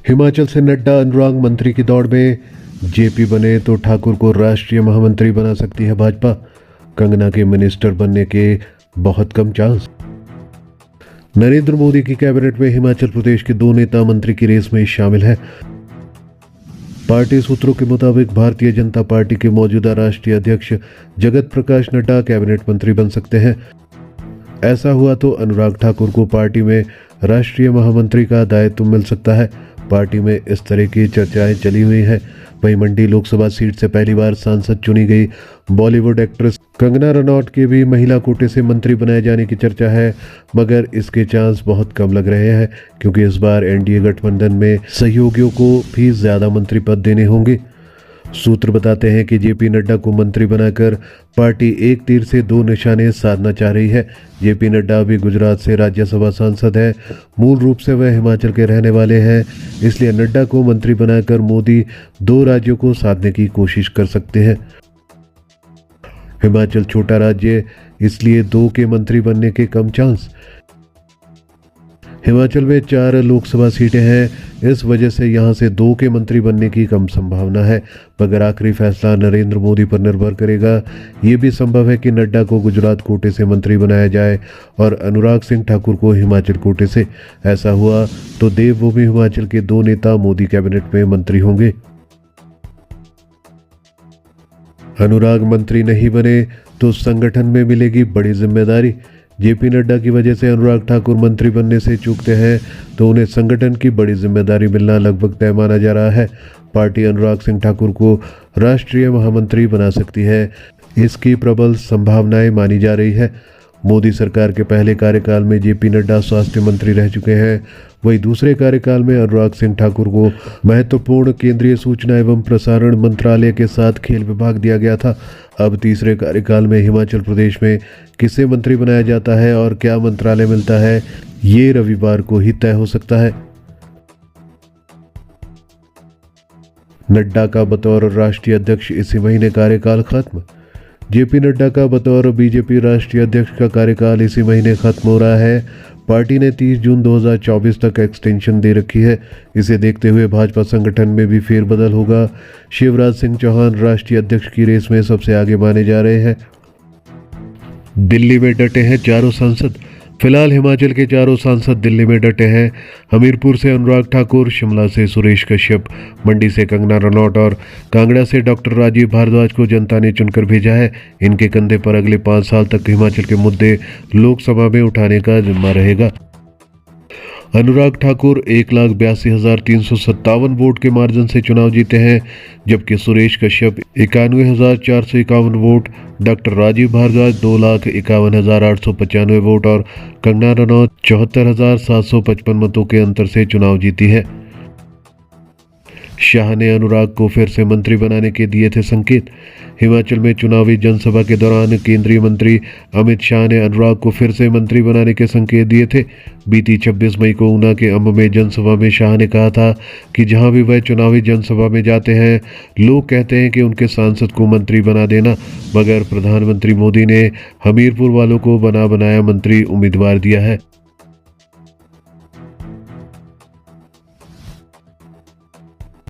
हिमाचल से नड्डा अनुराग मंत्री की दौड़ में। जेपी बने तो ठाकुर को राष्ट्रीय महामंत्री बना सकती है भाजपा। कंगना के मिनिस्टर बनने के बहुत कम चांस। नरेंद्र मोदी की कैबिनेट में हिमाचल प्रदेश के 2 नेता मंत्री की रेस में शामिल है। पार्टी सूत्रों के मुताबिक भारतीय जनता पार्टी के मौजूदा राष्ट्रीय अध्यक्ष जगत प्रकाश नड्डा कैबिनेट मंत्री बन सकते हैं। ऐसा हुआ तो अनुराग ठाकुर को पार्टी में राष्ट्रीय महामंत्री का दायित्व मिल सकता है। पार्टी में इस तरह की चर्चाएं चली हुई हैं। वहीं मंडी लोकसभा सीट से पहली बार सांसद चुनी गई बॉलीवुड एक्ट्रेस कंगना रनौत के भी महिला कोटे से मंत्री बनाए जाने की चर्चा है, मगर इसके चांस बहुत कम लग रहे हैं क्योंकि इस बार एनडीए गठबंधन में सहयोगियों को भी ज्यादा मंत्री पद देने होंगे। सूत्र बताते हैं कि जेपी नड्डा को मंत्री बनाकर पार्टी एक तीर से 2 निशाने साधना चाह रही है। जेपी नड्डा अभी गुजरात से राज्यसभा सांसद है। मूल रूप से वह हिमाचल के रहने वाले हैं, इसलिए नड्डा को मंत्री बनाकर मोदी 2 राज्यों को साधने की कोशिश कर सकते हैं। हिमाचल छोटा राज्य, इसलिए 2 के मंत्री बनने के कम चांस। हिमाचल में 4 लोकसभा सीटें हैं, इस वजह से यहां से 2 के मंत्री बनने की कम संभावना है, मगर आखिरी फैसला नरेंद्र मोदी पर निर्भर करेगा। ये भी संभव है कि नड्डा को गुजरात कोटे से मंत्री बनाया जाए और अनुराग सिंह ठाकुर को हिमाचल कोटे से। ऐसा हुआ तो देवभूमि हिमाचल के 2 नेता मोदी कैबिनेट में मंत्री होंगे। अनुराग मंत्री नहीं बने तो संगठन में मिलेगी बड़ी जिम्मेदारी। जेपी नड्डा की वजह से अनुराग ठाकुर मंत्री बनने से चूकते हैं तो उन्हें संगठन की बड़ी जिम्मेदारी मिलना लगभग तय माना जा रहा है। पार्टी अनुराग सिंह ठाकुर को राष्ट्रीय महामंत्री बना सकती है, इसकी प्रबल संभावनाएं मानी जा रही है। मोदी सरकार के पहले कार्यकाल में जेपी नड्डा स्वास्थ्य मंत्री रह चुके हैं। वहीं दूसरे कार्यकाल में अनुराग सिंह ठाकुर को महत्वपूर्ण केंद्रीय सूचना एवं प्रसारण मंत्रालय के साथ खेल विभाग दिया गया था। अब तीसरे कार्यकाल में हिमाचल प्रदेश में किसे मंत्री बनाया जाता है और क्या मंत्रालय मिलता है, ये रविवार को ही तय हो सकता है। नड्डा का बतौर राष्ट्रीय अध्यक्ष इसी महीने कार्यकाल खत्म। जेपी नड्डा का बतौर बीजेपी राष्ट्रीय अध्यक्ष का कार्यकाल इसी महीने खत्म हो रहा है। पार्टी ने 30 जून 2024 तक एक्सटेंशन दे रखी है। इसे देखते हुए भाजपा संगठन में भी फेरबदल होगा। शिवराज सिंह चौहान राष्ट्रीय अध्यक्ष की रेस में सबसे आगे माने जा रहे हैं। दिल्ली में डटे हैं चारों सांसद। फिलहाल हिमाचल के चारों सांसद दिल्ली में डटे हैं। हमीरपुर से अनुराग ठाकुर, शिमला से सुरेश कश्यप, मंडी से कंगना रनौत और कांगड़ा से डॉक्टर राजीव भारद्वाज को जनता ने चुनकर भेजा है। इनके कंधे पर अगले 5 साल तक हिमाचल के मुद्दे लोकसभा में उठाने का जिम्मा रहेगा। अनुराग ठाकुर 1,82,357 वोट के मार्जिन से चुनाव जीते हैं, जबकि Suresh Kashyap 91,451 vote, doctor Rajeev Bhardwaj 2,51,895 vote और कंगना रनौत 74,755 मतों के अंतर से चुनाव जीती है। शाह ने अनुराग को फिर से मंत्री बनाने के दिए थे संकेत। हिमाचल में चुनावी जनसभा के दौरान केंद्रीय मंत्री अमित शाह ने अनुराग को फिर से मंत्री बनाने के संकेत दिए थे। बीती 26 मई को ऊना के अंब में जनसभा में शाह ने कहा था कि जहां भी वह चुनावी जनसभा में जाते हैं, लोग कहते हैं कि उनके सांसद को मंत्री बना देना, मगर प्रधानमंत्री मोदी ने हमीरपुर वालों को बना बनाया मंत्री उम्मीदवार दिया है।